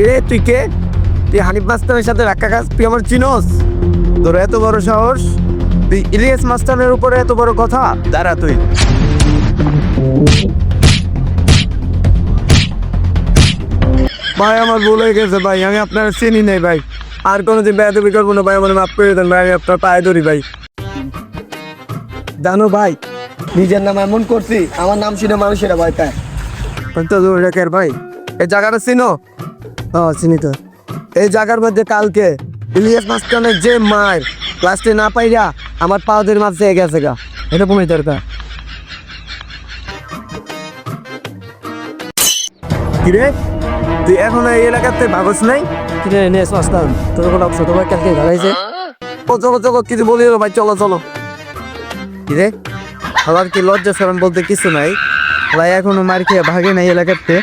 রে তুই কে? তুই হানিফ মাস্টারের সাথে ধাক্কা খাস? তুই আমার চিনোস? তোর এত বড় সাহস, তুই ইলিয়াস মাস্টারের উপরে এত বড় কথা? দাঁড়া তুই। ভাই আমার ভুল হয়ে গেছে ভাই, আমি আপনার চিনি নাই ভাই। আর কোনোদিন বেয়াদবি করবো না ভাই, আমার মাফ করে দেন ভাই, আমি আপনার পায়ে ধরি ভাই। জানো ভাই, নিজের নাম এমন করছি, আমার নাম শুনে মানুষেরা ভয় পায়। তো রেখের ভাই, এই জায়গাটা চিনো? হ্যাঁ চিনি তো। এই জায়গার মধ্যে কালকে ইলিয়াস মাস্টারের যে মার ক্লাসে না পাইরা আমার পাওদের মাঝে গেছে গা, এরকমই দরকার। কিরে তুই এখন এই এলাকাতে ভাগস নাই? কিরে ইলিয়াস মাস্টার, তোর কোনো ছোট ভাই কালকে ভাগাইছে? ও চলো চলো, কিছু বলি না ভাই, চলো চলো। কিরে আমার কি লজ্জা শরম বলতে কিছু নাই ভাই, এখনো মার খেয়ে ভাগে নাই এলাকাতে?